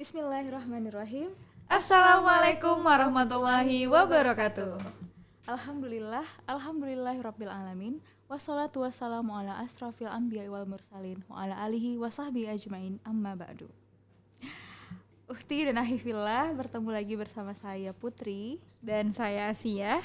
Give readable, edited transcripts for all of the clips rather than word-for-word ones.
Bismillahirrahmanirrahim. Assalamualaikum warahmatullahi wabarakatuh. Alhamdulillahirabbil alamin. Wassalatu wassalamu ala asrafil anbiya'i wal mursalin wa ala alihi wa sahbihi ajmain. Amma ba'du. Ukhti dan ahifillah, bertemu lagi bersama saya Putri Dan saya Asia.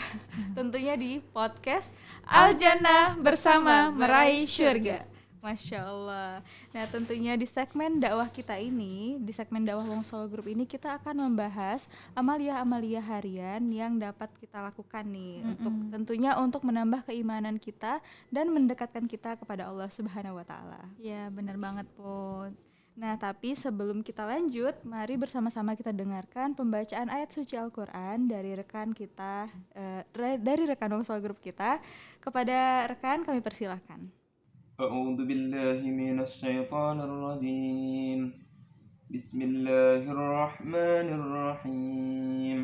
tentunya di podcast Al-Jannah bersama meraih syurga. Masya Allah. Nah, tentunya di segmen dakwah kita ini, di segmen dakwah Wong Solo Group ini, kita akan membahas amalia-amalia harian yang dapat kita lakukan nih, untuk menambah keimanan kita dan mendekatkan kita kepada Allah Subhanahu wa taala. Ya, benar banget, Put. Nah, tapi sebelum kita lanjut, mari bersama-sama kita dengarkan pembacaan ayat suci Al-Qur'an dari rekan kita, dari rekan Wong Solo Group kita. Kepada rekan kami persilahkan. أعوذ بالله من الشيطان الرجيم بسم الله الرحمن الرحيم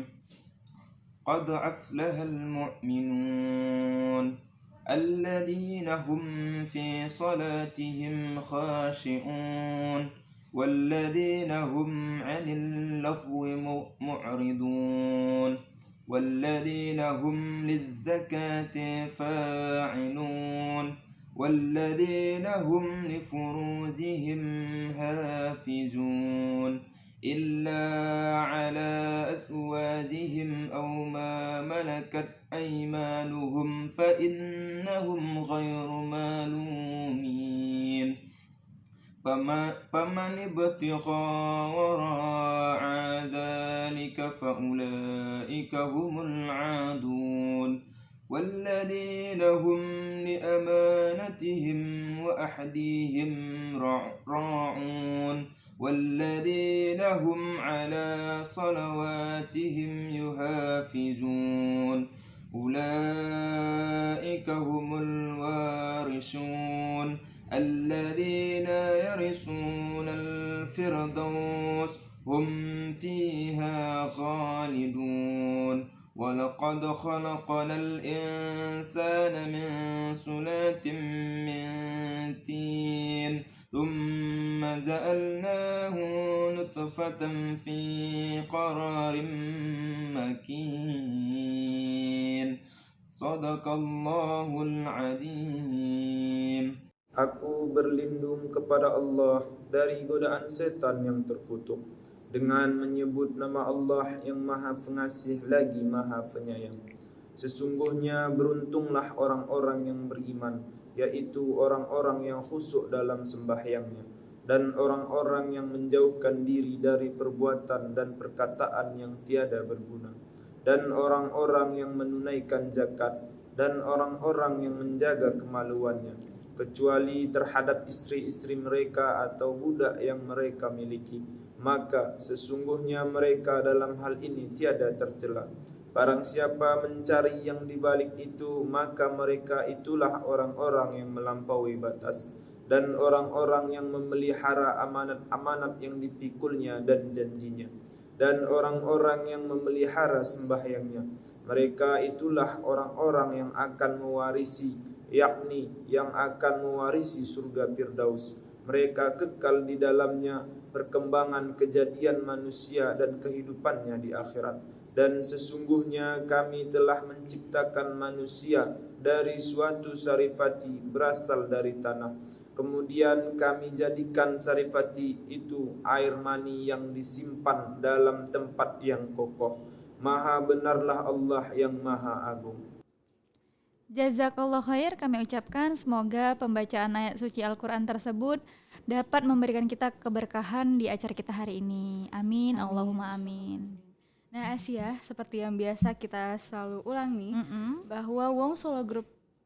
قد أفلح المؤمنون الذين هم في صلاتهم خاشعون والذين هم عن اللغو معرضون والذين هم للزكاة فاعلون والذين هم لفروجهم حافظون إلا على أزواجهم أو ما ملكت أيمانهم فإنهم غير ملومين فمن ابتغى وراء ذلك فأولئك هم العادون والذين هم لأمانتهم وأحدهم راعون والذين هم على صلواتهم يحافظون أولئك هم الوارثون الذين يرثون الفردوس هم فيها خالدون ولقد خلقنا الإنسان من سلالة من طين ثم جعلناه نطفة في قرار مكين صدق الله العظيم. Aku berlindung kepada Allah dari godaan setan yang terkutuk dengan menyebut nama Allah yang Maha Pengasih lagi Maha Penyayang. Sesungguhnya beruntunglah orang-orang yang beriman, yaitu orang-orang yang khusyuk dalam sembahyangnya, dan orang-orang yang menjauhkan diri dari perbuatan dan perkataan yang tiada berguna, dan orang-orang yang menunaikan zakat, dan orang-orang yang menjaga kemaluannya, kecuali terhadap istri-istri mereka atau budak yang mereka miliki, maka sesungguhnya mereka dalam hal ini tiada tercela. Barang siapa mencari yang dibalik itu, maka mereka itulah orang-orang yang melampaui batas, dan orang-orang yang memelihara amanat-amanat yang dipikulnya dan janjinya, dan orang-orang yang memelihara sembahyangnya. Mereka itulah orang-orang yang akan mewarisi, yakni yang akan mewarisi surga Firdaus. Mereka kekal di dalamnya perkembangan kejadian manusia dan kehidupannya di akhirat. Dan sesungguhnya kami telah menciptakan manusia dari suatu sarifati berasal dari tanah. Kemudian kami jadikan sarifati itu air mani yang disimpan dalam tempat yang kokoh. Maha benarlah Allah yang Maha Agung. Jazakallah khair kami ucapkan, semoga pembacaan ayat suci Al-Quran tersebut dapat memberikan kita keberkahan di acara kita hari ini. Amin, Allahumma amin. Nah, Asia, seperti yang biasa kita selalu ulang nih, bahwa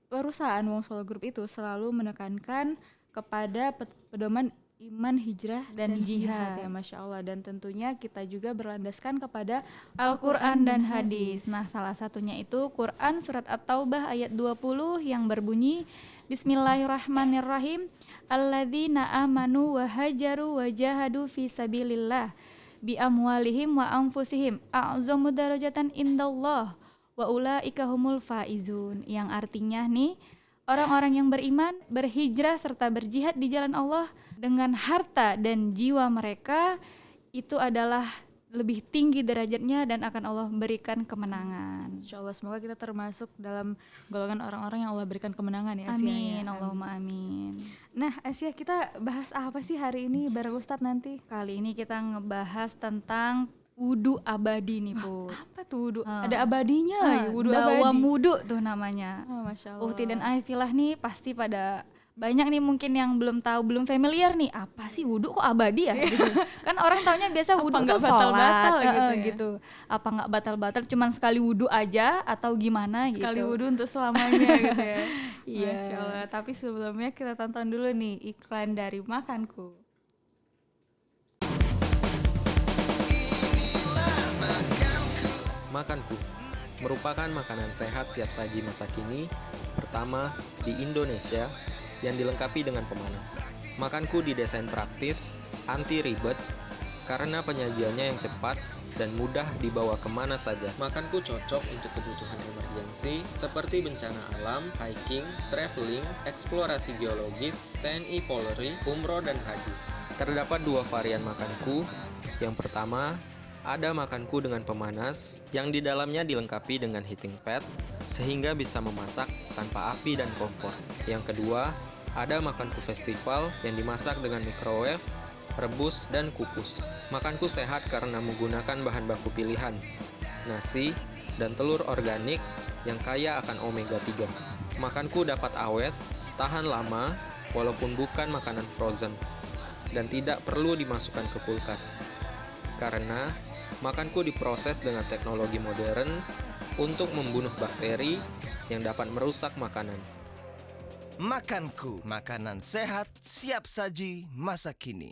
perusahaan Wong Solo Group itu selalu menekankan kepada pedoman iman, hijrah, dan jihad ya, Masya Allah. Dan tentunya kita juga berlandaskan kepada Al-Quran dan hadis. Nah, salah satunya itu Quran surat At-Taubah ayat 20 yang berbunyi Bismillahirrahmanirrahim. Alladzina amanu wa hajaru wa jahadu fi sabilillah bi amwalihim wa anfusihim a'zamu darajatan indallah wa ulaika humul faizun. Yang artinya nih, orang-orang yang beriman, berhijrah serta berjihad di jalan Allah dengan harta dan jiwa mereka, itu adalah lebih tinggi derajatnya dan akan Allah berikan kemenangan. Insya Allah semoga kita termasuk dalam golongan orang-orang yang Allah berikan kemenangan ya Asia. Amin, Allahumma amin. Nah Asia, kita bahas apa sih hari ini bareng Ustadz nanti? Kali ini kita ngebahas tentang wudu abadi nih, Put. Apa tuh wudu? Ada abadinya ya, wudu abadi. Dawam wudu tuh namanya. Masya Allah. Uhti dan Aifilah nih pasti pada banyak nih mungkin yang belum tahu, belum familiar nih, apa sih wudu kok abadi ya gitu. Kan orang taunya biasa wudu tuh sholat gitu. Apa nggak batal-batal, cuman sekali wudu aja atau gimana gitu. Sekali wudu untuk selamanya gitu ya. Iya. Masya Allah. Tapi sebelumnya kita tonton dulu nih iklan dari Makanku. Makanku merupakan makanan sehat siap saji masa kini pertama di Indonesia yang dilengkapi dengan pemanas. Makanku didesain praktis, anti ribet, karena penyajiannya yang cepat dan mudah dibawa kemana saja. Makanku cocok untuk kebutuhan emergensi seperti bencana alam, hiking, traveling, eksplorasi geologis, TNI Polri, umroh dan haji. Terdapat 2 varian makanku. Yang pertama, ada makanku dengan pemanas yang di dalamnya dilengkapi dengan heating pad sehingga bisa memasak tanpa api dan kompor. Yang kedua, ada makanku festival yang dimasak dengan microwave, rebus, dan kukus. Makanku sehat karena menggunakan bahan baku pilihan, nasi, dan telur organik yang kaya akan omega 3. Makanku dapat awet, tahan lama, walaupun bukan makanan frozen, dan tidak perlu dimasukkan ke kulkas. Karena makanku diproses dengan teknologi modern untuk membunuh bakteri yang dapat merusak makanan. Makanku, makanan sehat siap saji masa kini.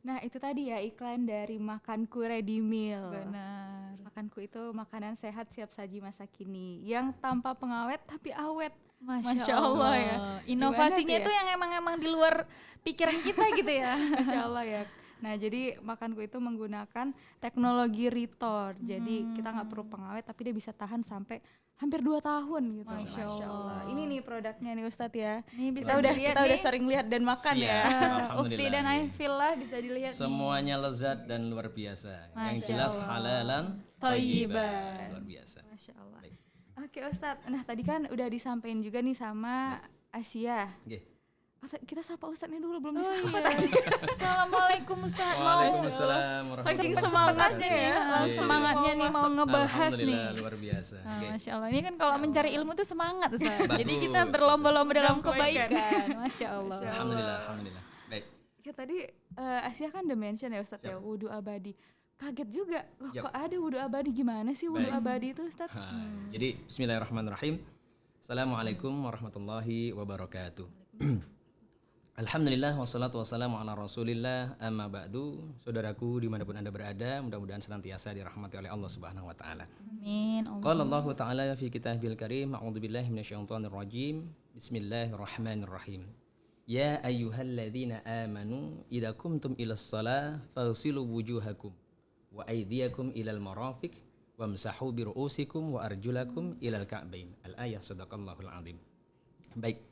Nah itu tadi ya iklan dari Makanku Ready Meal. Benar. Makanku itu makanan sehat siap saji masa kini yang tanpa pengawet tapi awet. Masya Allah ya. Inovasinya itu yang emang di luar pikiran kita gitu ya. Masya Allah ya. Nah jadi Makanku itu menggunakan teknologi retor. Jadi kita nggak perlu pengawet tapi dia bisa tahan sampai hampir 2 tahun gitu. Masya Allah. Ini nih produknya nih Ustadz ya. Ini bisa kita udah sering lihat dan makan ya. Uhti dan Aifilah bisa dilihat semuanya lezat dan luar biasa. Masya Yang jelas Allah. halalan Thayyiban. luar biasa. Masya Allah. Oke Ustadz, nah tadi kan udah disampaikan juga nih sama Asia. Oke. Kita sapa Ustadznya dulu, belum disapa Iya. tadi. Assalamualaikum Ustaz. Waalaikumsalam Saking warahmatullahi semangatnya ya, wabarakatuh. langsung semangatnya nih mau ngebahas nih. Alhamdulillah luar biasa. Oke. Masya Allah, ini kan kalau mencari ilmu tuh semangat Ustaz. Jadi Bagus. kita berlomba-lomba dalam Dalam kebaikan. kebaikan. Masya Allah. Alhamdulillah. Baik. Ya tadi Asia kan udah mention ya Ustadz ya, wudu abadi. Kaget juga, Yap. kok ada wudu abadi, gimana sih wudu Baik. abadi itu Ustadz? Jadi bismillahirrahmanirrahim. Assalamualaikum warahmatullahi wabarakatuh. Alhamdulillah wassalatu wassalamu ala rasulillah amma ba'du. Saudaraku dimanapun anda berada, mudah-mudahan senantiasa dirahmati oleh Allah subhanahu wa ta'ala. Amin. Qala Allah ta'ala fi kitabil karim, a'udzu billahi minasyaitonir rajim. Bismillahirrahmanirrahim. Ya ayyuhalladzina amanu idza qumtum ilas shalah faghsilu wujuhakum wa aydiyakum ilal marafiq wamsahu bi ru'usikum wa arjulakum ilal ka'bain. Al-ayah, sadaqallahul azim. Baik.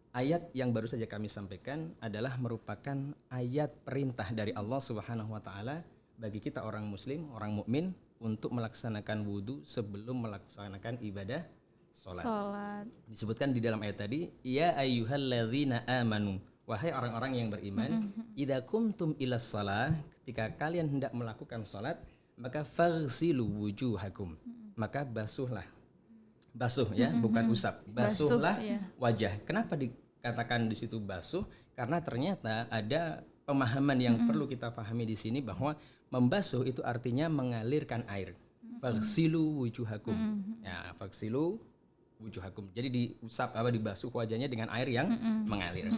Ayat yang baru saja kami sampaikan adalah merupakan ayat perintah dari Allah Subhanahu wa taala bagi kita orang muslim, orang mukmin untuk melaksanakan wudu sebelum melaksanakan ibadah salat. Disebutkan di dalam ayat tadi, ya ayyuhalladzina amanu, wahai orang-orang yang beriman, idza qumtum ilas shalah, ketika kalian hendak melakukan salat, maka faghsilu wujuhakum, maka basuhlah. Basuh ya, bukan usap. Basuhlah iya. wajah. Kenapa dikatakan di situ basuh? Karena ternyata ada pemahaman yang perlu kita pahami di sini bahwa membasuh itu artinya mengalirkan air. Faghsilu wujuhakum. Ya, faghsilu wujuhakum. Jadi diusap dibasuh wajahnya dengan air yang mengalir.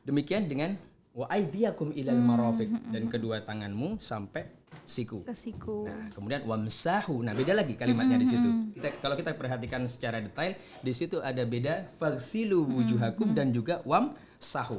Demikian dengan wa aydiyakum ilal marafiq, dan kedua tanganmu sampai siku. Ke siku. Nah, kemudian wamsahu. Nah, beda lagi kalimatnya di situ. Kalau kita perhatikan secara detail, di situ ada beda faghsilu wujuhakum dan juga wamsahu.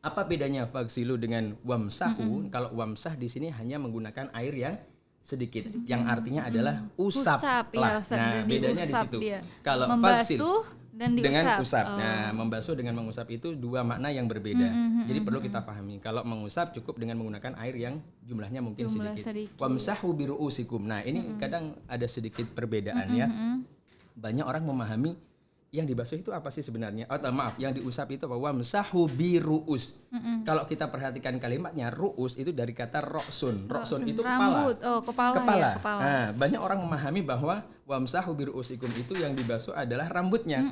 Apa bedanya faghsilu dengan wamsahu? Kalau wamsah di sini hanya menggunakan air yang sedikit. Yang artinya adalah usap Usap, lah. ya, Ustaz. Nah, Jadi bedanya di usap situ. dia. Kalau membasuh Dan dengan diusap. usap. Nah, membasuh dengan mengusap itu dua makna yang berbeda. Jadi perlu kita pahami. Kalau mengusap cukup dengan menggunakan air yang jumlahnya mungkin sedikit. Wamsahu biru'usikum. Nah, ini kadang ada sedikit perbedaan ya. Banyak orang memahami yang dibasuh itu apa sih sebenarnya? Maaf, yang diusap itu apa? Wamsahu biru'us. Kalau kita perhatikan kalimatnya, ru'us itu dari kata roksun. Roksun itu rambut. kepala. Kepala. Ya, kepala. Nah, banyak orang memahami bahwa wamsahu biru'usikum itu yang dibasuh adalah rambutnya.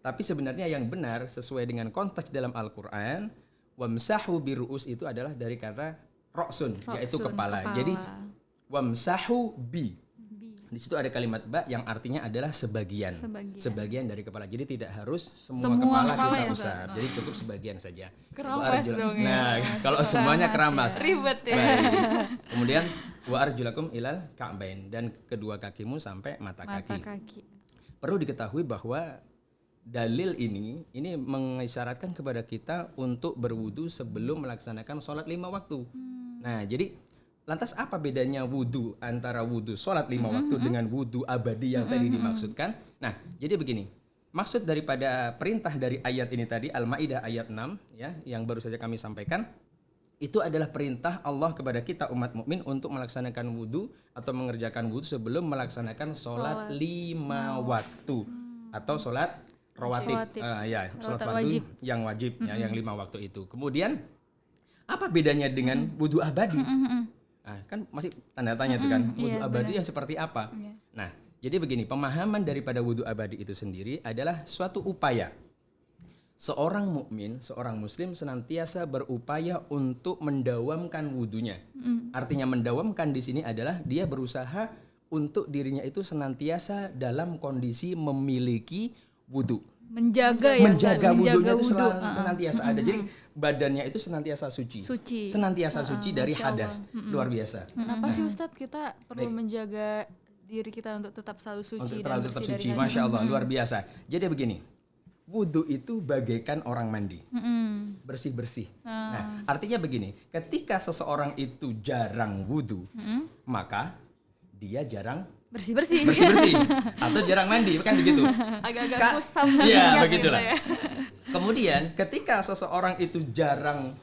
Tapi sebenarnya yang benar sesuai dengan konteks dalam Al-Qur'an, wamsahu biru'us itu adalah dari kata roksun, yaitu kepala. Jadi wamsahu bi. Di situ ada kalimat ba yang artinya adalah sebagian dari kepala. Jadi tidak harus semua kepala kita ya, usap. Jadi cukup sebagian saja. Keramas dong ya. Nah, kalau semuanya keramas. Ribet ya. Baik. Kemudian wa arjulakum ilal ka'bain, dan kedua kakimu sampai mata kaki. Perlu diketahui bahwa dalil ini mengisyaratkan kepada kita untuk berwudu sebelum melaksanakan sholat 5 waktu. Nah, jadi lantas apa bedanya wudu antara wudu sholat 5 waktu dengan wudu abadi yang tadi dimaksudkan? Nah, jadi begini. Maksud daripada perintah dari ayat ini tadi, Al-Maidah ayat 6 ya, yang baru saja kami sampaikan, itu adalah perintah Allah kepada kita umat mukmin untuk melaksanakan wudu atau mengerjakan wudu sebelum melaksanakan sholat 5 waktu atau sholat rawatib. Sholat fardu yang wajib ya, yang 5 waktu itu. Kemudian apa bedanya dengan wudu abadi? Nah, kan masih tanda tanya tuh kan, wudu abadi yang seperti apa? Nah, jadi begini, pemahaman daripada wudu abadi itu sendiri adalah suatu upaya. Seorang mukmin, seorang muslim senantiasa berupaya untuk mendawamkan wudunya. Artinya mendawamkan di sini adalah dia berusaha untuk dirinya itu senantiasa dalam kondisi memiliki wudu. Menjaga wudunya itu senantiasa ada. Jadi badannya itu senantiasa suci. Senantiasa suci dari hadas. Luar biasa. Kenapa sih Ustadz kita perlu menjaga diri kita untuk tetap selalu suci dan bersih dari hadas? Masya Allah, luar biasa. Jadi begini, wudu itu bagaikan orang mandi, bersih-bersih. Nah, artinya begini, ketika seseorang itu jarang wudu, maka dia jarang bersih-bersih atau jarang mandi, kan begitu. Agak-agak kusam. Iya, begitulah. Gitu ya. Kemudian ketika seseorang itu jarang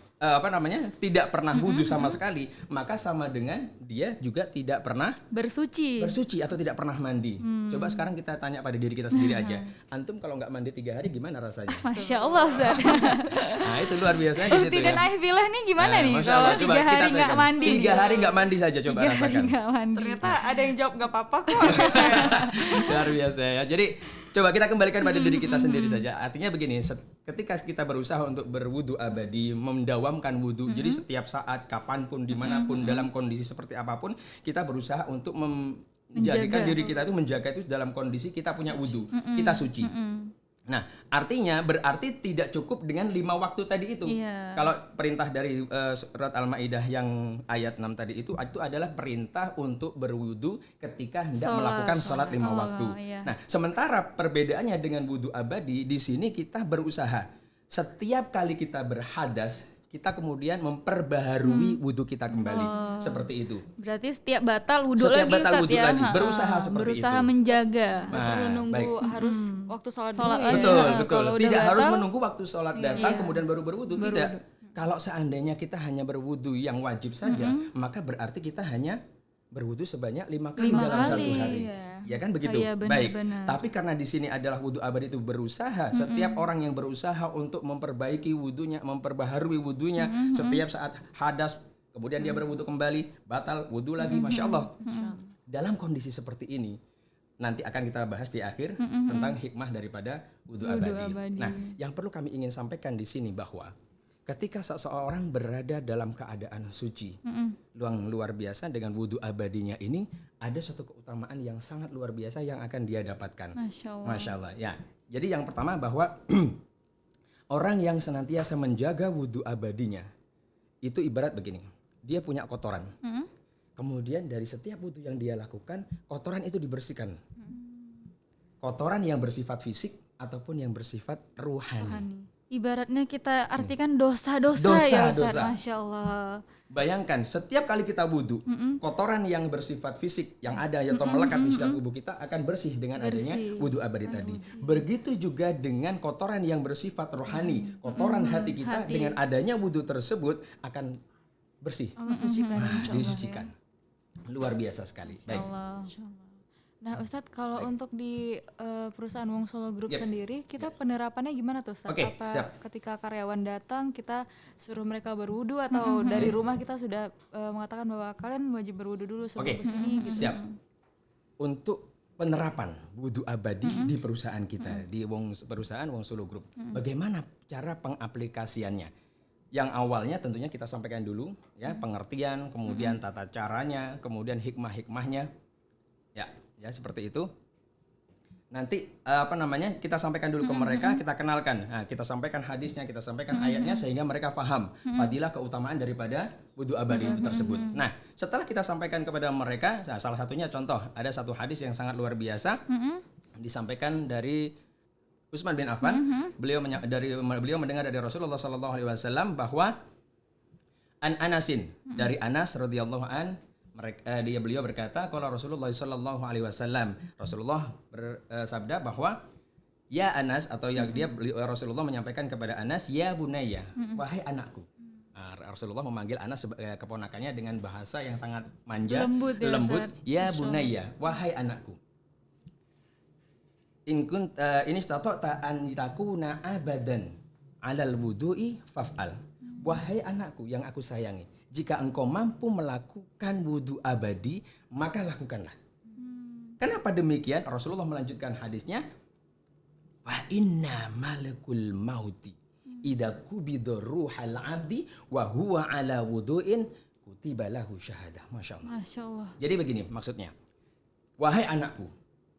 tidak pernah wudu sama sekali, maka sama dengan dia juga tidak pernah bersuci atau tidak pernah mandi. Coba sekarang kita tanya pada diri kita sendiri aja. Antum kalau nggak mandi 3 hari gimana rasanya? Masya Allah, Ustaz. Nah, itu luar biasanya di situ Uti dan ya. Aihbilah nih gimana nih kalau 3 hari nggak mandi? 3 hari nggak mandi saja, coba rasakan. Ternyata ada yang jawab nggak apa-apa kok. Luar biasa ya. Jadi coba kita kembalikan pada diri kita sendiri saja. Artinya begini, ketika kita berusaha untuk berwudu abadi, mendawamkan wudu, jadi setiap saat, kapanpun, dimanapun, dalam kondisi seperti apapun, kita berusaha untuk menjadikan diri kita itu menjaga itu dalam kondisi kita punya wudu, kita suci. Nah, artinya berarti tidak cukup dengan 5 waktu tadi itu. Kalau perintah dari surat Al-Maidah yang ayat 6 tadi itu adalah perintah untuk berwudu ketika hendak melakukan sholat 5 waktu. Nah, sementara perbedaannya dengan wudu abadi, di sini kita berusaha setiap kali kita berhadas, kita kemudian memperbaharui wudu kita kembali. Seperti itu. Berarti setiap batal wudu lagi, Ustaz ya. Berusaha seperti berusaha itu. menjaga. Nggak perlu nunggu harus waktu sholat dulu ya. Betul. Tidak harus menunggu waktu sholat datang kemudian baru berwudu. Tidak. Kalau seandainya kita hanya berwudu yang wajib saja, maka berarti kita hanya berwudu sebanyak 5 kali dalam satu hari. Ya kan begitu. Baik. Tapi karena di sini adalah wudu abadi itu berusaha, setiap orang yang berusaha untuk memperbaiki wudunya, memperbaharui wudunya, setiap saat hadas kemudian dia berwudu kembali, batal wudu lagi, Masya Allah. Dalam kondisi seperti ini nanti akan kita bahas di akhir tentang hikmah daripada wudu abadi. Nah, yang perlu kami ingin sampaikan di sini bahwa ketika seseorang berada dalam keadaan suci, luar biasa dengan wudu abadinya ini, ada satu keutamaan yang sangat luar biasa yang akan dia dapatkan. Masya Allah. Ya. Jadi yang pertama bahwa orang yang senantiasa menjaga wudu abadinya itu ibarat begini, dia punya kotoran. Kemudian dari setiap wudu yang dia lakukan, kotoran itu dibersihkan. Kotoran yang bersifat fisik ataupun yang bersifat ruhani. Ibaratnya kita artikan dosa-dosa ya Ustaz. Dosa-dosa. Masya Allah. Bayangkan setiap kali kita wudu, kotoran yang bersifat fisik yang ada atau melekat di setiap tubuh kita akan bersih dengan adanya wudu abadi tadi. Begitu juga dengan kotoran yang bersifat rohani, kotoran hati kita dengan adanya wudu tersebut akan bersih. Disucikan. Luar biasa sekali. Baik. Nah Ustadz, kalau untuk di perusahaan Wong Solo Group Yap. sendiri, kita penerapannya gimana tuh Ustadz? Oke, Apa siap. ketika karyawan datang kita suruh mereka berwudu atau dari rumah kita sudah mengatakan bahwa kalian wajib berwudu dulu sebelum Oke, kesini gitu? siap. Untuk penerapan wudu abadi di perusahaan kita, di perusahaan Wong Solo Group, bagaimana cara pengaplikasiannya? Yang awalnya tentunya kita sampaikan dulu, ya pengertian, kemudian tata caranya, kemudian hikmah-hikmahnya, ya seperti itu. Nanti kita sampaikan dulu ke mereka, kita kenalkan. Nah, kita sampaikan hadisnya, kita sampaikan ayatnya sehingga mereka paham fadilah keutamaan daripada wudu abadi itu tersebut. Nah, setelah kita sampaikan kepada mereka, nah, salah satunya contoh ada satu hadis yang sangat luar biasa disampaikan dari Utsman bin Affan. Beliau mendengar dari Rasulullah SAW bahwa Anasin dari Anas radhiyallahu an beliau berkata, kalau Rasulullah sallallahu alaihi wasallam, Rasulullah bersabda bahwa ya Anas, atau Rasulullah menyampaikan kepada Anas, ya bunayya, wahai anakku. Rasulullah memanggil Anas sebagai keponakannya dengan bahasa yang sangat manja, lembut, ya bunayya, wahai anakku. Ini stata'ta an takuna abadan 'alal wudu'i faf'al. Wahai anakku yang aku sayangi, jika engkau mampu melakukan wudu abadi, maka lakukanlah. Kenapa demikian? Rasulullah melanjutkan hadisnya, fa inna malakul mauti idza qubida ruhal 'abdi wa huwa 'ala wudu'in kutiba lahu syahadah. Masya Allah. Jadi begini maksudnya. Wahai anakku,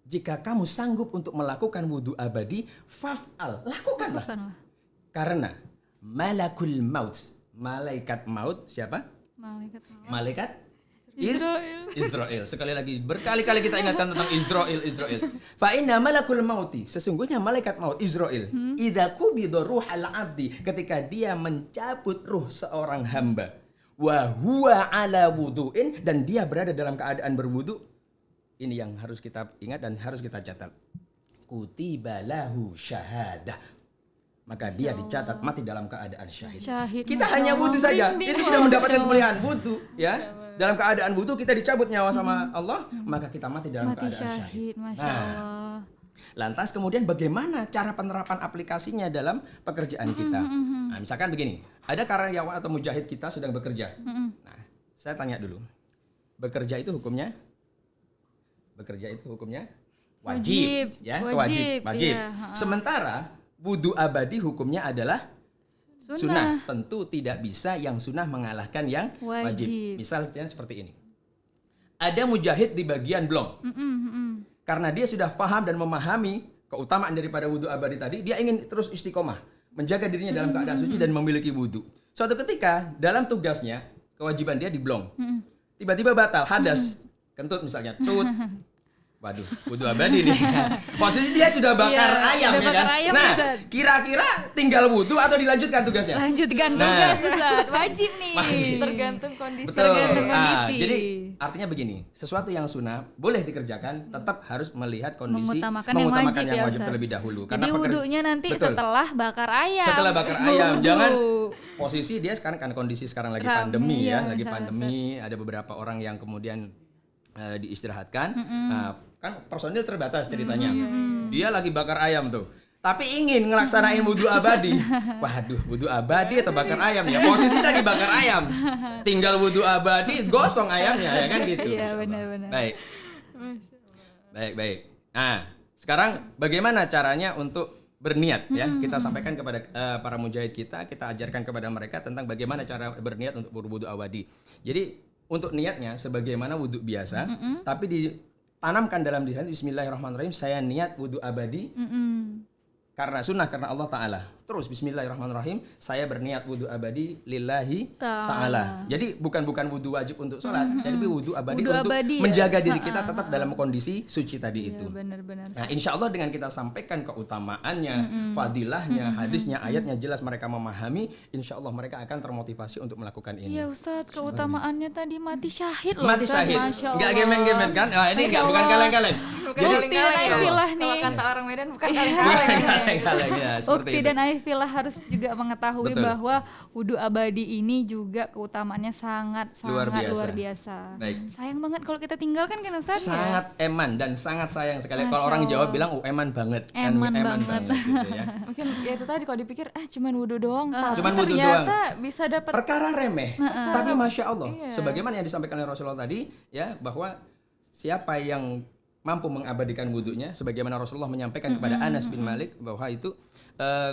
jika kamu sanggup untuk melakukan wudu abadi, faf'al, lakukanlah. Karena malakul maut, malaikat maut siapa? Malaikat Israel. Sekali lagi, berkali-kali kita ingatkan tentang Israel. Fa inna malakul mauti, sesungguhnya malaikat maut Israel, idza qubida ruhal 'abdi, ketika dia mencabut ruh seorang hamba, wa huwa 'ala wudu'in, dan dia berada dalam keadaan berwudu. Ini yang harus kita ingat dan harus kita catat. Kutiba lahu syahadah. Maka dia dicatat mati dalam keadaan syahid. Kita hanya wudu saja, itu sudah mendapatkan kemuliaan. Wudu, ya. Dalam keadaan wudu kita dicabut nyawa sama Allah, maka kita mati dalam keadaan syahid. Masya Allah. Lantas kemudian bagaimana cara penerapan aplikasinya dalam pekerjaan kita? Nah, misalkan begini, ada karyawan atau mujahid kita sedang bekerja. Nah, saya tanya dulu, bekerja itu hukumnya wajib, ya, wajib. Iya. Sementara wudu abadi hukumnya adalah sunnah. Tentu tidak bisa yang sunnah mengalahkan yang wajib. Misalnya seperti ini. Ada mujahid di bagian blong. Karena dia sudah paham dan memahami keutamaan daripada wudu abadi tadi, dia ingin terus istiqomah, menjaga dirinya dalam keadaan suci dan memiliki wudu. Suatu ketika dalam tugasnya, kewajiban dia di blong. Tiba-tiba batal, hadas, kentut misalnya, waduh, wudu abadi nih. Posisi dia sudah bakar ayam, ya kan? Nah, kira-kira tinggal wudu atau dilanjutkan tugasnya? Lanjutkan tugas, Ustaz. Wajib nih. Tergantung kondisi. Tergantung kondisi. Jadi artinya begini, sesuatu yang sunnah boleh dikerjakan, tetap harus melihat kondisi, mengutamakan yang wajib Ustaz. terlebih dahulu. Jadi wudunya nanti setelah bakar ayam. Setelah bakar ayam, jangan posisi dia sekarang kan kondisi sekarang lagi pandemi ya, lagi pandemi, ada beberapa orang yang kemudian diistirahatkan. Nah, kan personil terbatas ceritanya. Dia lagi bakar ayam tuh. Tapi ingin ngelaksanain wudu abadi. Waduh, wudu abadi atau bakar ayam ya? Posisi lagi bakar ayam. Tinggal wudu abadi, gosong ayamnya ya kan gitu. Iya, benar-benar. Baik. Nah, sekarang bagaimana caranya untuk berniat ya? Kita sampaikan kepada para mujahid kita ajarkan kepada mereka tentang bagaimana cara berniat untuk berwudu abadi. Jadi untuk niatnya sebagaimana wudu biasa, tapi ditanamkan dalam diri, bismillahirrahmanirrahim, saya niat wudu abadi karena sunnah, karena Allah Ta'ala. terus bismillahirrahmanirrahim, saya berniat wudu abadi lillahi Ta'ala. ta'ala. Jadi bukan wudu wajib untuk sholat, tapi wudu abadi Wudu untuk abadi ya. menjaga diri kita tetap dalam kondisi suci tadi itu. Benar-benar. Nah, insya Allah dengan kita sampaikan keutamaannya, fadilahnya, hadisnya, ayatnya jelas mereka memahami, insya Allah mereka akan termotivasi untuk melakukan ini. Iya Ustadz, keutamaannya tadi mati syahid loh. Mati Ustadz, syahid, Masya Allah. nggak gemen-gemen kan? Nah, ini nggak bukan kaleng-kaleng. Bukti dan aifilah Kalau nih. kata orang Medan bukan kaleng-kaleng. Kaleng-kaleng ya, seperti Ukti itu. dan aifilah harus juga mengetahui Betul. bahwa wudhu abadi ini juga keutamaannya sangat Luar biasa. luar biasa. Baik. Sayang banget kalau kita tinggalkan kan Ustaz ya. Sangat eman dan sangat sayang sekali. Masya Kalau orang Jawa Allah. bilang eman banget. Eman Eman banget. gitu ya. Mungkin ya itu tadi kalau dipikir cuman wudhu doang, tapi Cuman wudhu ternyata bisa dapat Perkara remeh, tapi masya Allah, Iya. sebagaimana yang disampaikan oleh Rasulullah tadi, ya bahwa siapa yang mampu mengabadikan wudhunya, sebagaimana Rasulullah menyampaikan kepada Anas bin Malik bahwa itu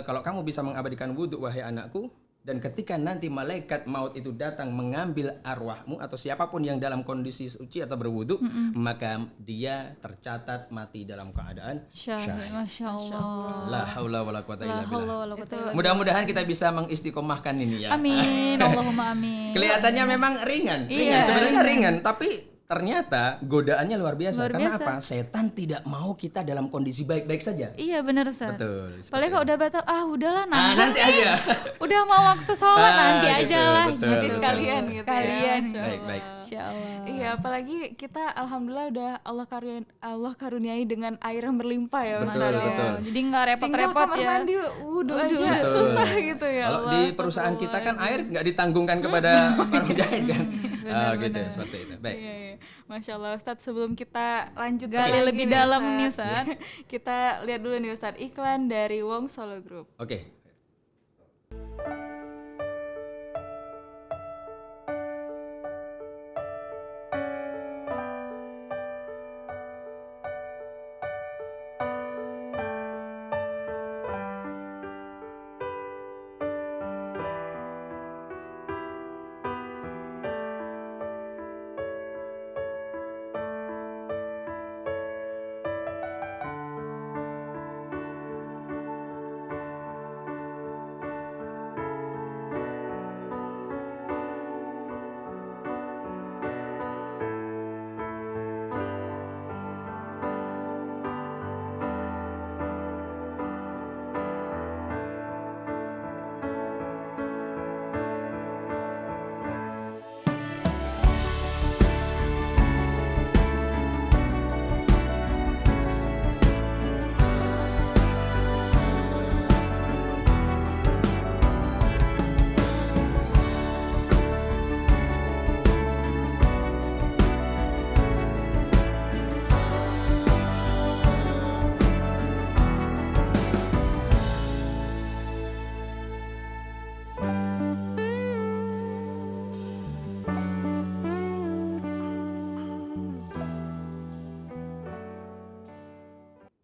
kalau kamu bisa mengabadikan wudhu wahai anakku, dan ketika nanti malaikat maut itu datang mengambil arwahmu atau siapapun yang dalam kondisi suci atau berwudhu, maka dia tercatat mati dalam keadaan Syahid, Masya Allah. La haula wala quwata illa La haula billah. wala quwata illa billah. Mudah-mudahan kita bisa mengistiqomahkan ini ya. Amin, Allahumma amin. Kelihatannya memang ringan, Iya. sebenarnya ringan, tapi ternyata godaannya luar biasa. Luar Karena biasa. apa? Setan tidak mau kita dalam kondisi baik-baik saja. Iya benar Ustaz. Betul. Apalagi kalau udah batal, udahlah nanti aja. Udah mau waktu sholat nanti gitu, aja lah. betul, nanti betul. sekalian gitu Sekalian. ya. Masya Baik, Allah. baik. Insya Allah. Iya, apalagi kita alhamdulillah udah Allah karuniai dengan air yang berlimpah ya Betul, Ustaz ya. betul. Jadi nggak Tinggal repot-repot kamar ya. mandi wudhu aja Betul. susah gitu ya. Kalau Allah, di perusahaan kita kan air nggak ditanggungkan kepada para penjahit kan. Gitu seperti itu. Baik. Iya, iya. Masya Allah Ustadz, sebelum kita lanjut Gali lagi lebih nih, dalam Ustadz, nih, Ustadz. kita lihat dulu nih Ustadz iklan dari Wong Solo Group. Oke.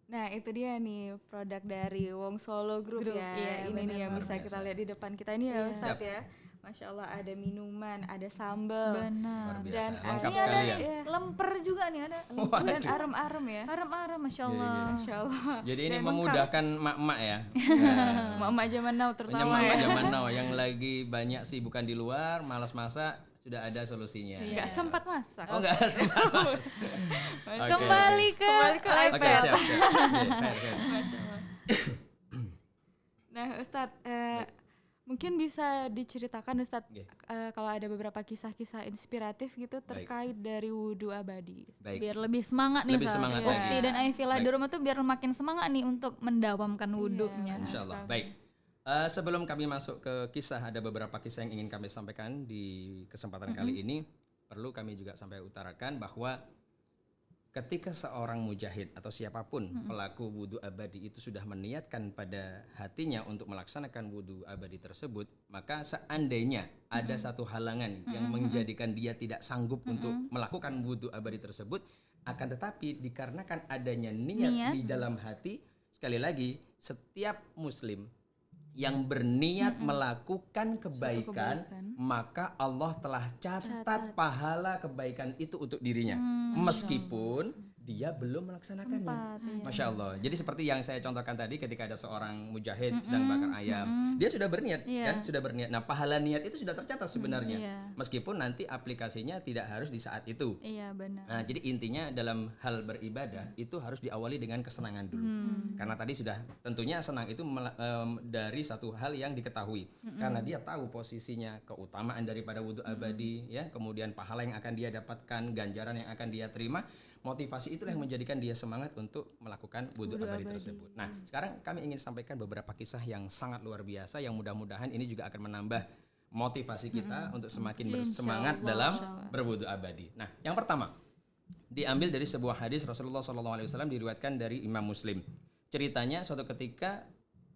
Nah itu dia nih produk dari Wong Solo Group, Group, ya. iya, Ini nih yang Luar bisa biasa. kita lihat di depan kita ini ya Ustadz ya. Masya Allah ada minuman, ada sambal, Benar. Luar biasa. Dan Lengkap Ini ada sekali nih ya. lemper juga nih ada. dan arem-arem ya. Arem-arem, Masya Iya, Allah. Masya Allah. Jadi ini Dan emang memudahkan mak-mak ya. Mama zaman now terutama Zaman ya. zaman now yang lagi banyak sih bukan di luar, malas masak, sudah ada solusinya. Nggak sempat masak. Oh enggak sempat. Oke. Kembali ke Kembali ke Oke, iPad. siap, siap. Oke, fair. Masya Allah. Nah Ustadz, mungkin bisa diceritakan Ustadz Oke. kalau ada beberapa kisah-kisah inspiratif gitu terkait dari wudhu abadi. Baik. biar lebih semangat nih Lebih Ustaz. semangat Ukti lagi. dan Aifilah di Baik. rumah tuh biar makin semangat nih untuk mendawamkan wudhunya. Insya Allah. Baik. Sebelum kami masuk ke kisah, ada beberapa kisah yang ingin kami sampaikan di kesempatan kali ini. Perlu kami juga sampai utarakan bahwa ketika seorang mujahid atau siapapun pelaku wudhu abadi itu sudah meniatkan pada hatinya untuk melaksanakan wudhu abadi tersebut, maka seandainya ada satu halangan yang menjadikan dia tidak sanggup untuk melakukan wudhu abadi tersebut, akan tetapi dikarenakan adanya niat di dalam hati, sekali lagi setiap muslim yang berniat melakukan kebaikan, maka Allah telah catat pahala kebaikan itu untuk dirinya. Meskipun dia belum melaksanakannya. Sempat, iya. Masya Allah. Jadi seperti yang saya contohkan tadi, ketika ada seorang mujahid sedang bakar ayam, dia sudah berniat, Iya. kan? Sudah berniat. Nah, pahala niat itu sudah tercatat sebenarnya, iya. meskipun nanti aplikasinya tidak harus di saat itu. Iya benar. Nah, jadi intinya dalam hal beribadah itu harus diawali dengan kesenangan dulu. Karena tadi sudah tentunya senang itu dari satu hal yang diketahui. Karena dia tahu posisinya, keutamaan daripada wudhu abadi, ya, kemudian pahala yang akan dia dapatkan, ganjaran yang akan dia terima. Motivasi itulah yang menjadikan dia semangat untuk melakukan wudhu abadi tersebut. Nah, sekarang kami ingin sampaikan beberapa kisah yang sangat luar biasa yang mudah-mudahan ini juga akan menambah motivasi kita untuk semakin bersemangat Insyaallah. dalam berwudhu abadi. Nah, yang pertama diambil dari sebuah hadis Rasulullah SAW, diriwayatkan dari Imam Muslim. Ceritanya suatu ketika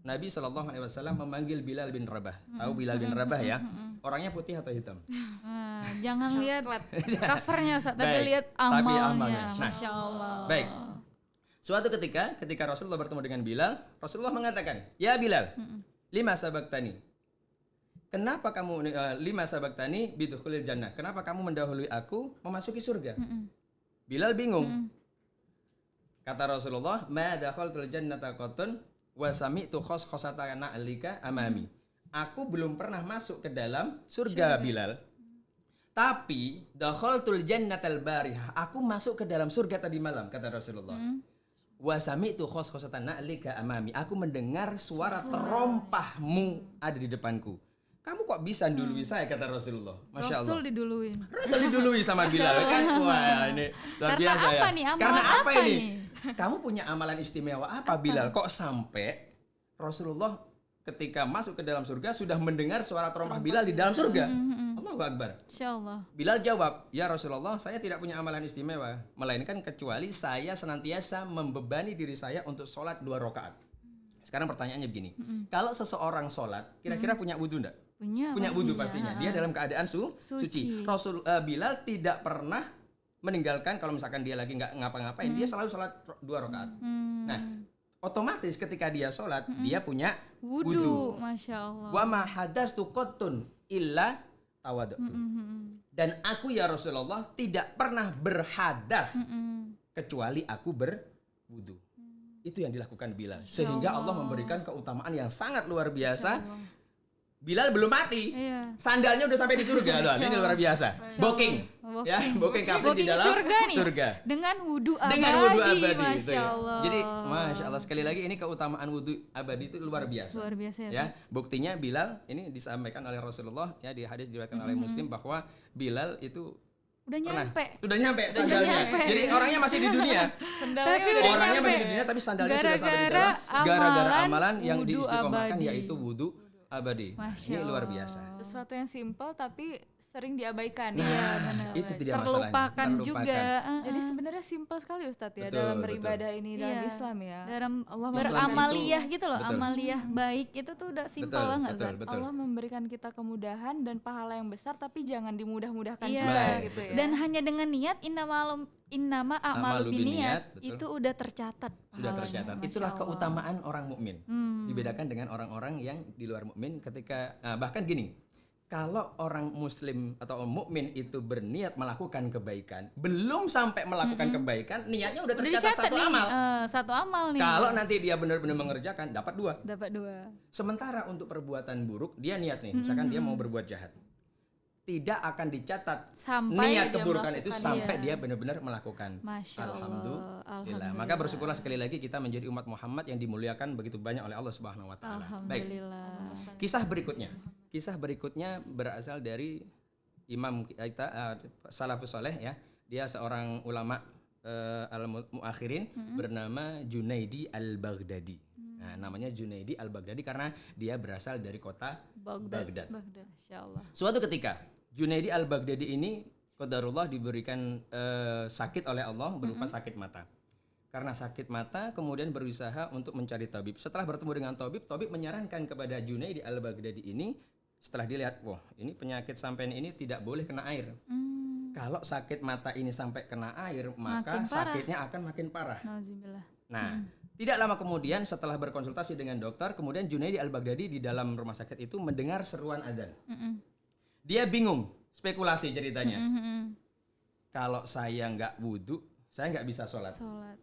Nabi SAW memanggil Bilal bin Rabah. Tahu Bilal bin Rabah ya? Orangnya putih atau hitam? Jangan lihat covernya Ustaz, tapi Baik, lihat tapi amalnya. amalnya. Nah, Masya Allah. Baik. Suatu ketika Rasulullah bertemu dengan Bilal, Rasulullah mengatakan, "Ya Bilal, lima sabaktani." Kenapa kamu lima sabaktani bidukhulil jannah? Kenapa kamu mendahului aku memasuki surga? Bilal bingung. Kata Rasulullah, "Ma dakhaltul jannata qattun wa sami'tu khoskhosatana alika amami." Aku belum pernah masuk ke dalam surga Bilal. Tapi dakhaltul jannatal barihah. Aku masuk ke dalam surga tadi malam, kata Rasulullah. Wa sami'tu khoskhosatana alika amami. Aku mendengar suara terompahmu ada di depanku. Kamu kok bisa dului saya, kata Rasulullah. Masya Allah. Rasul diduluin. Rasul didului sama Bilal kan? Wah, ini luar Karena biasa ya. apa nih? Amalan Karena apa apa ini? nih? Kamu punya amalan istimewa apa Bilal? Kok sampai Rasulullah ketika masuk ke dalam surga sudah mendengar suara terompah Bilal di dalam surga? Allahu Akbar. Insya Allah. Bilal jawab, "Ya Rasulullah, saya tidak punya amalan istimewa, melainkan kecuali saya senantiasa membebani diri saya untuk sholat 2 rakaat." Sekarang pertanyaannya begini, kalau seseorang sholat, kira-kira punya wudhu enggak? Punya wudhu pastinya. Dia dalam keadaan suci. Bilal tidak pernah meninggalkan, kalau misalkan dia lagi nggak ngapa-ngapain, dia selalu sholat 2 rakaat. Nah, otomatis ketika dia sholat, dia punya wudhu. Masya Allah. Wa ma hadastu qattun illa tawaddu'tu. Dan aku ya Rasulullah tidak pernah berhadas kecuali aku berwudhu. Itu yang dilakukan Bilal. Sehingga Allah memberikan keutamaan yang sangat luar biasa. Bilal belum mati, sandalnya udah sampai di surga loh. Ini luar biasa. Booking, ya, booking kafir di dalam surga. Dengan wudhu abadi. Dengan wudhu abadi, Masya Allah. Jadi, Masya Allah, sekali lagi ini keutamaan wudhu abadi itu luar biasa. Luar biasa ya. Buktinya Bilal ini disampaikan oleh Rasulullah, ya, di hadis diriwayatkan oleh Muslim bahwa Bilal itu udah nyampe sandalnya. Jadi orangnya masih di dunia. Orangnya masih di dunia, tapi sandalnya sudah sampai di dalam. Gara-gara amalan yang diistiqomahkan yaitu wudhu abadi. Ini luar biasa. Sesuatu yang simpel tapi sering diabaikan. Iya, benar. Itu tidak terlupakan juga. Jadi sebenarnya simpel sekali Ustadz ya, Betul, dalam beribadah ini dalam Iya. Islam ya. Dalam Allah beramaliyah itu- gitu loh. betul. Amaliyah baik itu tuh udah simpel Betul, banget. betul, Zat. betul. Allah memberikan kita kemudahan dan pahala yang besar, tapi jangan dimudah-mudahkan Iya. juga Baik. gitu ya. Dan hanya dengan niat innama a'malu binniyat betul. itu udah tercatat. Sudah pahalanya. tercatat. Masya Itulah Allah. keutamaan orang mukmin. Dibedakan dengan orang-orang yang di luar mukmin ketika bahkan gini. Kalau orang muslim atau mukmin itu berniat melakukan kebaikan, belum sampai melakukan kebaikan, niatnya udah tercatat dicatat satu nih, amal. satu amal nih. Kalau nanti dia benar-benar mengerjakan, dapat 2. Dapat 2. Sementara untuk perbuatan buruk, dia niat nih, misalkan dia mau berbuat jahat, tidak akan dicatat Sampai niat dia keburukan itu melakukan, sampai iya. dia benar-benar melakukan. Masya Allah. Alhamdulillah. Maka bersyukurlah sekali lagi kita menjadi umat Muhammad yang dimuliakan begitu banyak oleh Allah Subhanahu wa taala. Baik. Alhamdulillah. Kisah berikutnya berasal dari Imam kita salafus saleh ya. Dia seorang ulama al-muakhirin bernama Junaidi al-Baghdadi. Nah, namanya Junaidi al-Baghdadi karena dia berasal dari kota Baghdad. Masya Allah. Suatu ketika Junaidi al-Baghdadi ini qadarullah diberikan sakit oleh Allah berupa sakit mata. Karena sakit mata kemudian berusaha untuk mencari tabib. Setelah bertemu dengan tabib menyarankan kepada Junaidi al-Baghdadi ini, setelah dilihat, wah ini penyakit sampean ini tidak boleh kena air. Kalau sakit mata ini sampai kena air, maka Makin parah. sakitnya akan makin parah. Nauzubillah. Nah, tidak lama kemudian setelah berkonsultasi dengan dokter, kemudian Junaidi al-Baghdadi di dalam rumah sakit itu mendengar seruan adzan. Dia bingung, spekulasi ceritanya. Kalau saya nggak wudhu, saya nggak bisa sholat. Sholat.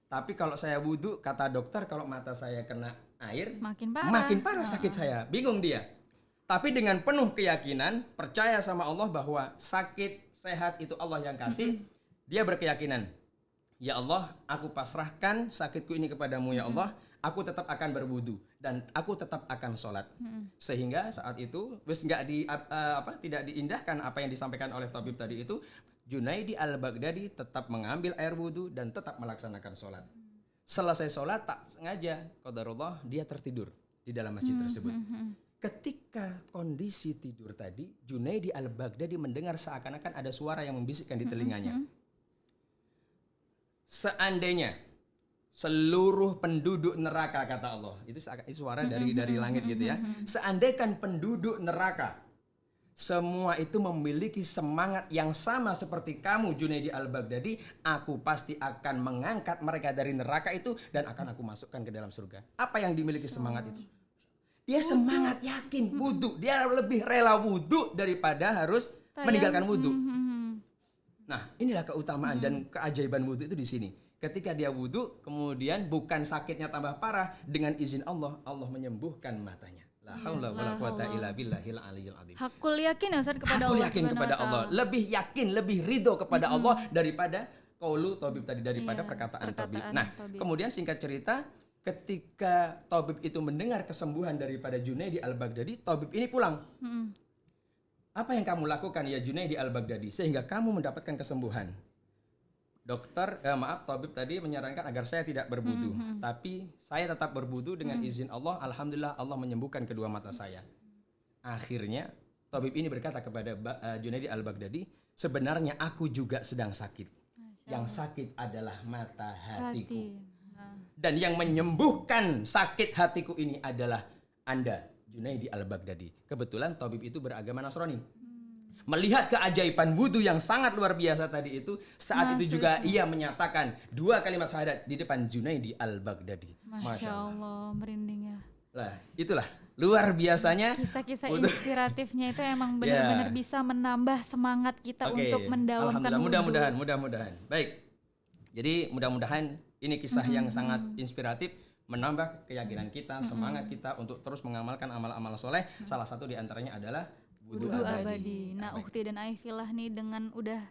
Tapi kalau saya wudhu, kata dokter kalau mata saya kena air, Makin parah. makin parah sakit saya. Bingung dia. Tapi dengan penuh keyakinan, percaya sama Allah bahwa sakit, sehat itu Allah yang kasih, dia berkeyakinan, ya Allah, aku pasrahkan sakitku ini kepadamu ya Allah, aku tetap akan berwudu dan aku tetap akan sholat. Sehingga saat itu wis nggak tidak diindahkan apa yang disampaikan oleh tabib tadi itu. Junaidi al-Baghdadi tetap mengambil air wudu dan tetap melaksanakan sholat. Selesai sholat tak sengaja qadarullah dia tertidur di dalam masjid tersebut. Ketika kondisi tidur tadi, Junaidi al-Baghdadi mendengar seakan-akan ada suara yang membisikkan di telinganya. Seandainya seluruh penduduk neraka, kata Allah, itu suara dari langit gitu ya. Seandainya penduduk neraka semua itu memiliki semangat yang sama seperti kamu Junaidi al-Baghdadi, aku pasti akan mengangkat mereka dari neraka itu dan akan aku masukkan ke dalam surga. Apa yang dimiliki semangat itu? Dia semangat yakin wudu, dia lebih rela wudu daripada harus meninggalkan wudu. Nah, inilah keutamaan dan keajaiban wudu itu di sini. Ketika dia wudu, kemudian bukan sakitnya tambah parah, dengan izin Allah, Allah menyembuhkan matanya. La haula wala quwata illa billahil aliyyil azim. Hakul yakin ya Ustaz kepada Hakul Allah. yakin kepada Allah, lebih yakin, lebih ridho kepada Allah daripada qaulu tabib tadi, daripada perkataan tabib. Nah, kemudian singkat cerita, ketika tabib itu mendengar kesembuhan daripada Junaidi al-Baghdadi, tabib ini pulang. Apa yang kamu lakukan ya Junaidi al-Baghdadi sehingga kamu mendapatkan kesembuhan? Tabib tadi menyarankan agar saya tidak berwudu, tapi saya tetap berwudu dengan izin Allah. Alhamdulillah Allah menyembuhkan kedua mata saya. Akhirnya tabib ini berkata kepada Junaidi al-Baghdadi, sebenarnya aku juga sedang sakit. Yang sakit adalah mata hatiku. Dan yang menyembuhkan sakit hatiku ini adalah Anda, Junaidi al-Baghdadi. Kebetulan tabib itu beragama Nasrani. Melihat keajaiban wudu yang sangat luar biasa tadi itu, saat itu juga ia menyatakan 2 kalimat syahadat di depan Junaidi al-Baghdadi. Masya Allah, merinding ya. Lah, itulah luar biasanya. Kisah-kisah inspiratifnya itu emang benar-benar bisa menambah semangat kita untuk mendawamkan wudu. Mudah-mudahan. Baik. Jadi mudah-mudahan ini kisah yang sangat inspiratif, menambah keyakinan kita, semangat kita untuk terus mengamalkan amal-amal soleh. Salah satu di antaranya adalah wudu abadi. Nah, Ukhti dan Aifillah nih, dengan udah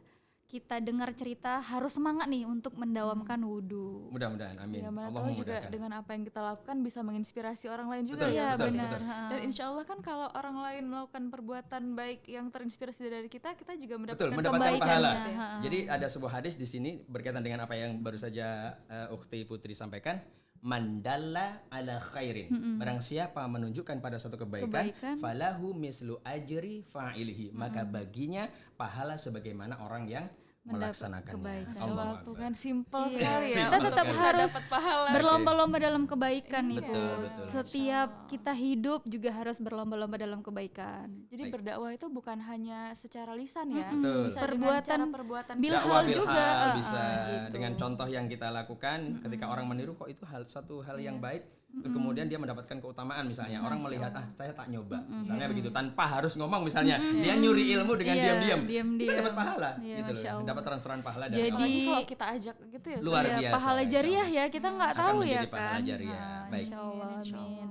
kita dengar cerita, harus semangat nih untuk mendawamkan wudu. Mudah-mudahan, amin. Ya, mana Allah tahu juga memudahkan. dengan apa yang kita lakukan bisa menginspirasi orang lain juga. Betul, Ya, betul, benar. betul. Dan insya Allah kan kalau orang lain melakukan perbuatan baik yang terinspirasi dari kita juga Betul, mendapatkan mendapatkan kebaikannya. pahala. Jadi ada sebuah hadis di sini berkaitan dengan apa yang baru saja Ukhti Putri sampaikan. Mandalla ala khairin. Barang siapa menunjukkan pada suatu kebaikan, falahu mislu ajri fa'ilihi. Maka baginya pahala sebagaimana orang yang melaksanakannya. Allah tuh kan simple sekali ya. Kita tetap harus dapat pahala. berlomba-lomba dalam kebaikan itu. Betul. Setiap kita hidup juga harus berlomba-lomba dalam kebaikan. Jadi berdakwah itu bukan hanya secara lisan ya, Betul. bisa Perbuatan dengan cara perbuatan bilhal Dakwah juga, bilhal bisa gitu. dengan contoh yang kita lakukan. Ketika orang meniru kok itu satu hal yang baik, terus kemudian dia mendapatkan keutamaan. Misalnya orang melihat saya tak nyoba, misalnya begitu, tanpa harus ngomong, misalnya dia nyuri ilmu dengan diam-diam, kita dapat pahala, gitu loh, dapat transferan pahala dari Allah. Apalagi kalau kita ajak gitu ya. Luar Ya, biasa. pahala jariah ya, kita nggak Akan tahu ya menjadi pahala kan. jariah. Baik. Insya Allah, amin.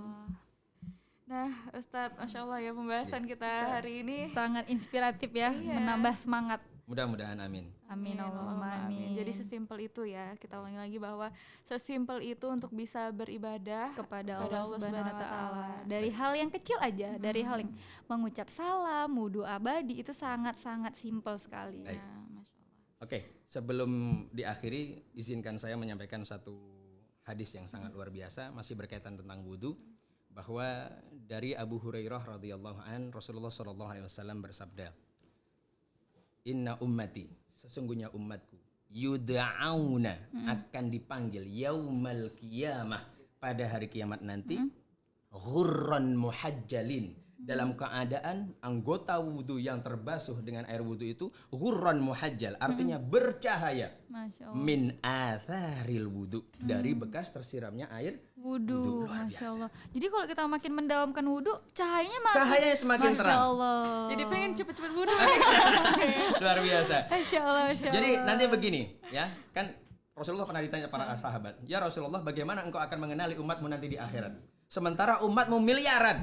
Nah, Ustadz, Masya Allah ya pembahasan kita hari ini. Sangat inspiratif ya, menambah semangat. Mudah-mudahan amin. Amin Allahumma amin. Jadi sesimpel itu ya, kita ulangi lagi bahwa sesimpel itu untuk bisa beribadah kepada Allah Subhanahu wa taala. Dari hal yang kecil aja, dari hal yang mengucap salam, wudu abadi itu sangat-sangat simpel sekali. Baik. Nah, Masya Allah. Oke, sebelum diakhiri, izinkan saya menyampaikan satu hadis yang sangat luar biasa, masih berkaitan tentang wudu, bahwa dari Abu Hurairah radhiyallahu an, Rasulullah sallallahu alaihi wasallam bersabda, Inna ummati, sesungguhnya umatku, yuda'auna, akan dipanggil yaumal qiyamah, pada hari kiamat nanti, ghurran muhajjalin, dalam keadaan anggota wudhu yang terbasuh dengan air wudhu itu ghurran muhajjal, artinya bercahaya. Masya Allah. Min atharil wudhu, dari bekas tersiramnya air Wudhu, luar Masya biasa. Allah. Jadi kalau kita makin mendawamkan wudhu, cahayanya Cahayanya semakin Masya terang. Allah. Jadi pengen cepet-cepet wudhu. Luar biasa. Masya Allah, Masya Allah. Jadi nanti begini ya, kan Rasulullah pernah ditanya para sahabat, ya Rasulullah, bagaimana engkau akan mengenali umatmu nanti di akhirat? Sementara umatmu miliaran,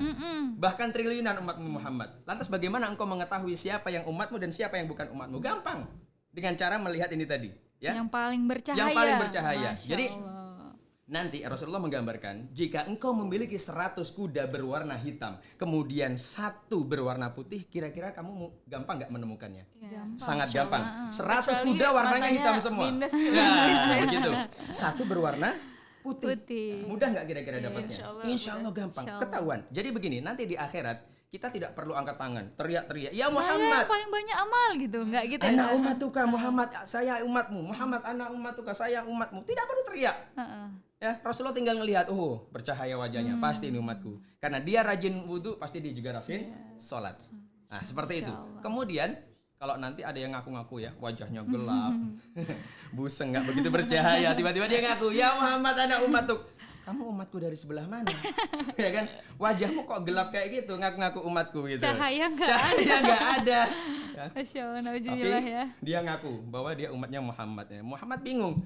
bahkan triliunan umatmu Muhammad. Lantas bagaimana engkau mengetahui siapa yang umatmu dan siapa yang bukan umatmu? Gampang, dengan cara melihat ini tadi, ya. Yang paling bercahaya. Yang paling bercahaya. Masya Jadi Allah. nanti Rasulullah menggambarkan, jika engkau memiliki 100 kuda berwarna hitam, kemudian 1 berwarna putih, kira-kira kamu gampang nggak menemukannya? Sangat gampang. 100 Kecuali kuda warnanya matanya hitam semua. minus. Nah, begitu. 1 berwarna putih. Putih. Mudah nggak kira-kira dapatnya? Insya Allah Insya Allah gampang. Insya Allah. Ketahuan. Jadi begini, nanti di akhirat kita tidak perlu angkat tangan, teriak-teriak, ya Saya Muhammad, yang paling banyak amal gitu, enggak gitu ya? anak ummatuka, Muhammad, saya umatmu, Muhammad anak ummatuka, saya umatmu. Tidak perlu teriak. Heeh. Ya, Rasulullah tinggal ngelihat, oh bercahaya wajahnya, pasti ini umatku. Karena dia rajin wudhu, pasti dia juga rajin sholat. Nah, seperti itu. Kemudian, kalau nanti ada yang ngaku-ngaku ya, wajahnya gelap, buseng, nggak begitu bercahaya, tiba-tiba dia ngaku, ya Muhammad anak umatuk. Kamu umatku dari sebelah mana? Ya kan, wajahmu kok gelap kayak gitu, ngaku-ngaku umatku gitu. Cahaya nggak Cahaya nggak ada. Ya. Masya Allah, Tapi nauzubillah ya. dia ngaku bahwa dia umatnya Muhammad. Ya. Muhammad bingung,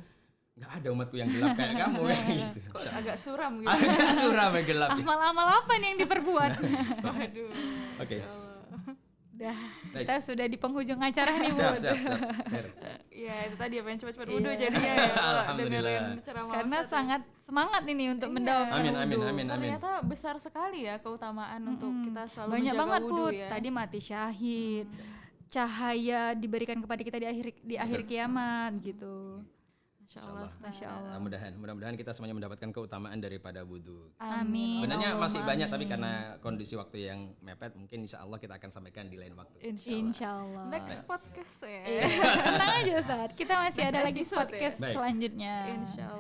nggak ada umatku yang gelap kayak kamu kayak gitu. Kok agak suram gitu. Agak suram ya gelap. Amal-amal apa nih yang diperbuat? Waduh. Oke. Dah, Baik. kita sudah di penghujung acara nih, Bu. Siap. Mer. Ya itu tadi ya, pengen cepet-cepet Iya. wudhu jadinya ya. kalau Alhamdulillah. dengerin ceramah Karena Ustadz. sangat semangat ini untuk Iya. mendawamkan Amin, wudhu. amin, amin, amin. Ternyata besar sekali ya keutamaan untuk kita selalu Banyak menjaga banget, wudhu Put. ya. Tadi mati syahid. Cahaya diberikan kepada kita di akhir kiamat gitu. Masya Allah, Ustaz. Masya Allah. Mudah-mudahan kita semuanya mendapatkan keutamaan daripada wudhu. Amin. Sebenarnya Allahumma masih banyak, amin. tapi karena kondisi waktu yang mepet, mungkin insya Allah kita akan sampaikan di lain waktu. Insya Allah. Next podcast ya. Iya. Tenang aja, Ustaz. Kita masih ada lagi episode ya? podcast Baik. selanjutnya. Insya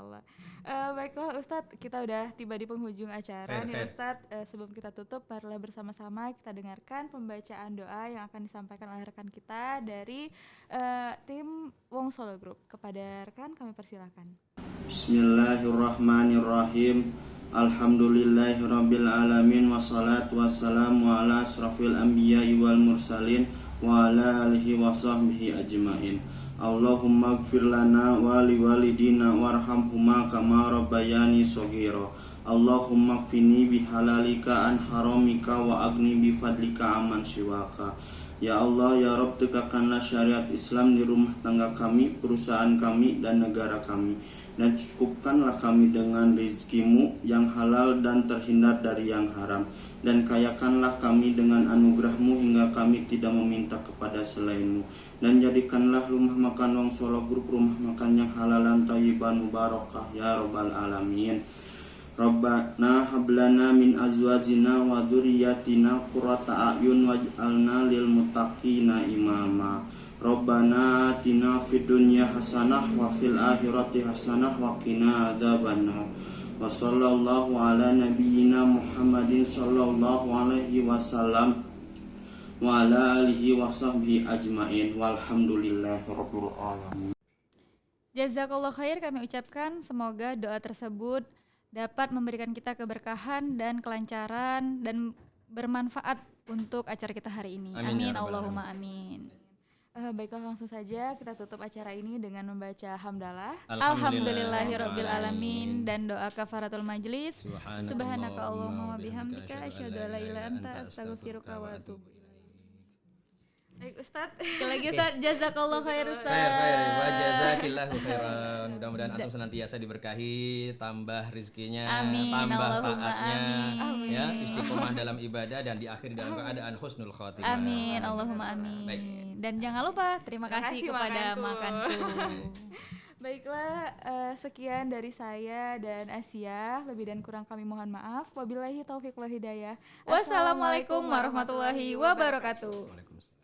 Allah. Baiklah Ustadz, kita udah tiba di penghujung acara nih Khair. Ustadz. Sebelum kita tutup, marilah bersama-sama kita dengarkan pembacaan doa yang akan disampaikan oleh rekan kita dari tim Wong Solo Group. Kepada rekan kami persilakan. Bismillahirrahmanirrahim. Alhamdulillahirabbil alamin wassalatu wassalamu ala asrafil anbiya'i wal mursalin wa ala alihi wa sahbihi ajmain. Allahumma ighfir lana wa liwalidina warhamhuma kama rabbayani shaghira. Allahumma kfini bihalalika an haramika wa agni bifadlika aman siwaka. Ya Allah, ya Rabb, tegakkanlah syariat Islam di rumah tangga kami, perusahaan kami, dan negara kami. Dan cukupkanlah kami dengan rezeki-Mu yang halal dan terhindar dari yang haram. Dan kayakanlah kami dengan anugerah-Mu hingga kami tidak meminta kepada selain-Mu. Dan jadikanlah rumah makan Wong Solo Group rumah makan yang halalan thayyiban mubarakah ya Rabbal Alamin. Rabbana hablana min azwajina wa dzurriyyatina qurrata a'yun waj'alna lil muttaqina imama. Rabbana atina fid dunya hasanah wa fil akhirati hasanah wa qina adzabannar. Wa sallallahu ala nabiyyina Muhammadin sallallahu alaihi wasallam wa ala alihi wa sahbihi ajmain walhamdulillahirabbil alamin. Jazakallah khair kami ucapkan, semoga doa tersebut dapat memberikan kita keberkahan dan kelancaran dan bermanfaat untuk acara kita hari ini. Amin, Amin, ya rabbal Allahumma amin. Baiklah, langsung saja kita tutup acara ini dengan membaca hamdalah. Alhamdulillahirabbil alamin dan doa kafaratul majlis. Subhanaka Allahumma wa bihamdika asyhadu an la ilaha illa anta astaghfiruka wa atubu ilaik. Baik Ustadz. Sekali lagi Ustaz, jazakallah khair Ustaz. Khair, wa jazakillahu khairan. Mudah-mudahan antum senantiasa diberkahi, tambah rezekinya, Amin, tambah Allahumma taatnya, amin. ya, istiqomah dalam ibadah dan diakhiri dalam keadaan husnul khotimah. Amin, Allahumma amin. Baik. Dan jangan lupa terima Terima kasih kasih kepada makanku. makanku. Baiklah, sekian dari saya dan Asia. Lebih dan kurang kami mohon maaf. Wabillahi taufiq wal hidayah. Wassalamualaikum warahmatullahi wabarakatuh. Waalaikumsalam.